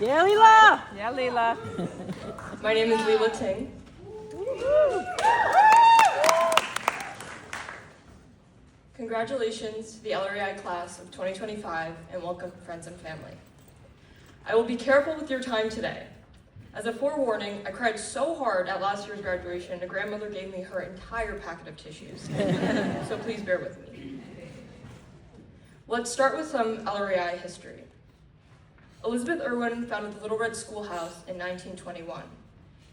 Yeah, Leela! Yeah, Leela. My name is Leela Ting. Congratulations to the LREI class of 2025 and welcome friends and family. I will be careful with your time today. As a forewarning, I cried so hard at last year's graduation, a grandmother gave me her entire packet of tissues. So please bear with me. Let's start with some LREI history. Elizabeth Irwin founded the Little Red Schoolhouse in 1921,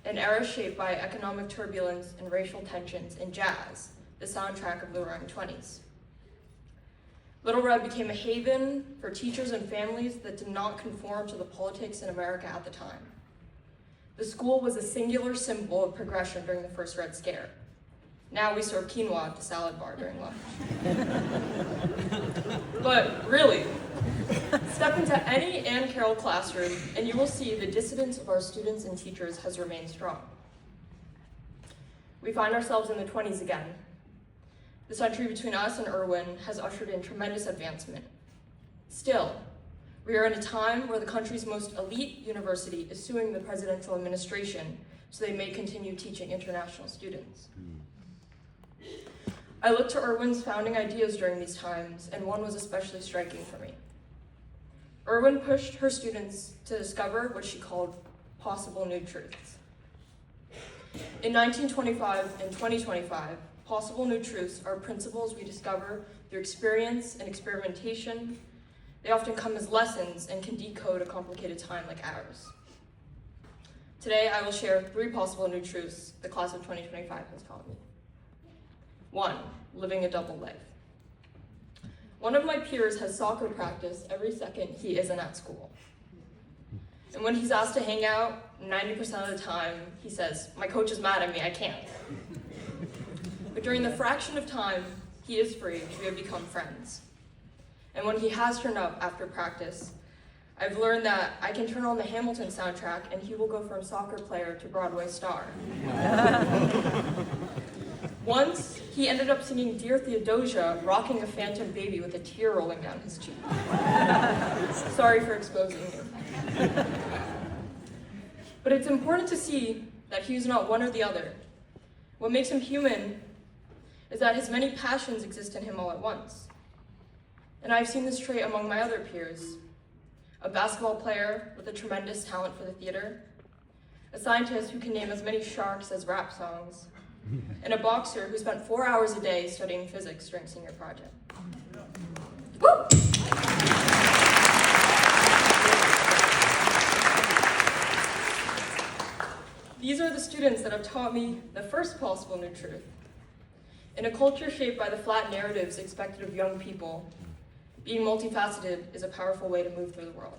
an era shaped by economic turbulence and racial tensions in jazz, the soundtrack of the Roaring Twenties. Little Red became a haven for teachers and families that did not conform to the politics in America at the time. The school was a singular symbol of progression during the first Red Scare. Now we serve quinoa at the salad bar during lunch. But really, step into any Ann Carroll classroom and you will see the dissidence of our students and teachers has remained strong. We find ourselves in the 20s again. The century between us and Irwin has ushered in tremendous advancement. Still, we are in a time where the country's most elite university is suing the presidential administration so they may continue teaching international students. I looked to Irwin's founding ideas during these times, and one was especially striking for me. Irwin pushed her students to discover what she called possible new truths. In 1925 and 2025, possible new truths are principles we discover through experience and experimentation. They often come as lessons and can decode a complicated time like ours. Today, I will share 3 possible new truths the class of 2025 has taught me. 1, living a double life. One of my peers has soccer practice every second he isn't at school. And when he's asked to hang out, 90% of the time, he says, "My coach is mad at me, I can't." But during the fraction of time he is free, we have become friends. And when he has turned up after practice, I've learned that I can turn on the Hamilton soundtrack and he will go from soccer player to Broadway star. Once, he ended up singing Dear Theodosia, rocking a phantom baby with a tear rolling down his cheek. Sorry for exposing you. But it's important to see that he is not one or the other. What makes him human is that his many passions exist in him all at once. And I've seen this trait among my other peers. A basketball player with a tremendous talent for the theater, a scientist who can name as many sharks as rap songs, and a boxer who spent 4 hours a day studying physics during senior project. Woo! These are the students that have taught me the first possible new truth. In a culture shaped by the flat narratives expected of young people, being multifaceted is a powerful way to move through the world.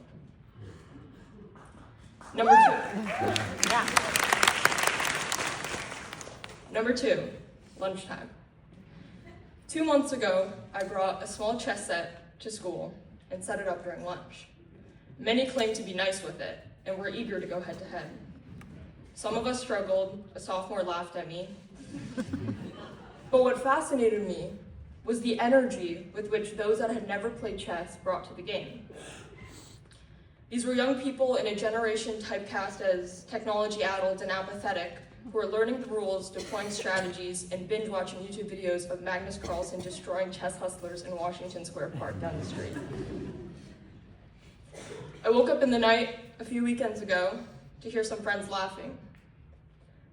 Number 2, lunchtime. 2 months ago, I brought a small chess set to school and set it up during lunch. Many claimed to be nice with it and were eager to go head to head. Some of us struggled, a sophomore laughed at me. But what fascinated me was the energy with which those that had never played chess brought to the game. These were young people in a generation typecast as technology-addled and apathetic, who are learning the rules, deploying strategies, and binge-watching YouTube videos of Magnus Carlsen destroying chess hustlers in Washington Square Park down the street. I woke up in the night a few weekends ago to hear some friends laughing.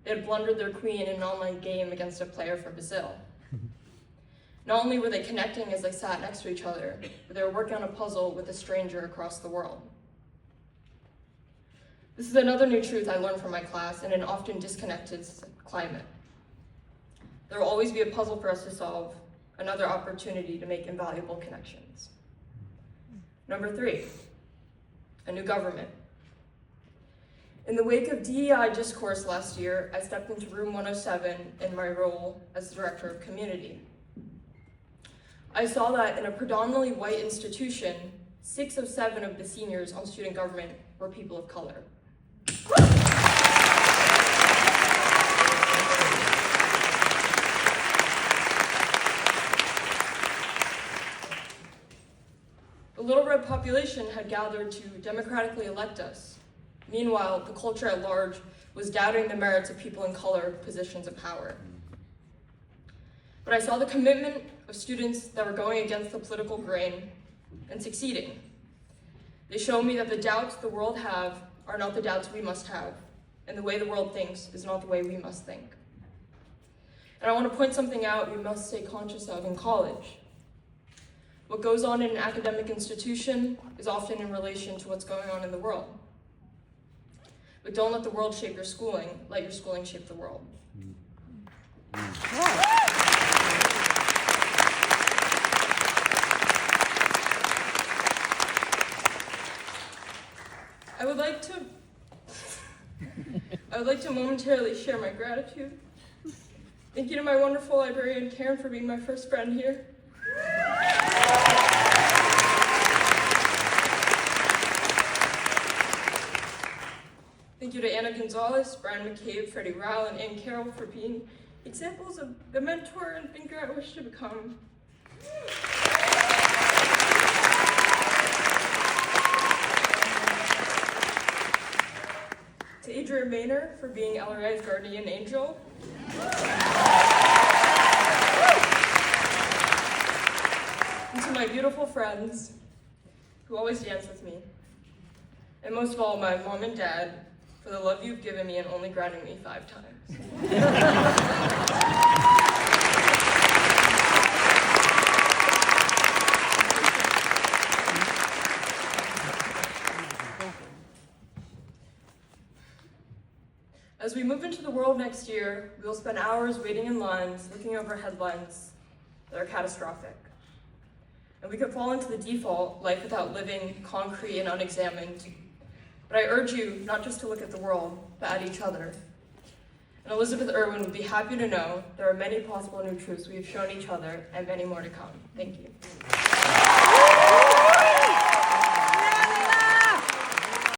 They had blundered their queen in an online game against a player from Brazil. Not only were they connecting as they sat next to each other, but they were working on a puzzle with a stranger across the world. This is another new truth I learned from my class in an often disconnected climate. There will always be a puzzle for us to solve, another opportunity to make invaluable connections. Number 3, a new government. In the wake of DEI discourse last year, I stepped into room 107 in my role as Director of Community. I saw that in a predominantly white institution, 6 of 7 of the seniors on student government were people of color. The Little Red population had gathered to democratically elect us, Meanwhile, the culture at large was doubting the merits of people in color positions of power. But I saw the commitment of students that were going against the political grain and succeeding. They showed me that the doubts the world have are not the doubts we must have, and the way the world thinks is not the way we must think. And I want to point something out we must stay conscious of in college. What goes on in an academic institution is often in relation to what's going on in the world. But don't let the world shape your schooling, let your schooling shape the world. I would like to momentarily share my gratitude. Thank you to my wonderful librarian, Karen, for being my first friend here. Thank you to Anna Gonzalez, Brian McCabe, Freddie Rowell, and Ann Carroll for being examples of the mentor and thinker I wish to become. To Adria Maynor for being LREI's guardian angel. And to my beautiful friends who always dance with me. And most of all, my mom and dad for the love you've given me and only grounding me 5 times. As we move into the world next year, we will spend hours waiting in lines, looking over headlines that are catastrophic. And we could fall into the default life without living, concrete and unexamined. But I urge you not just to look at the world, but at each other. And Elizabeth Irwin would be happy to know there are many possible new truths we have shown each other and many more to come. Thank you.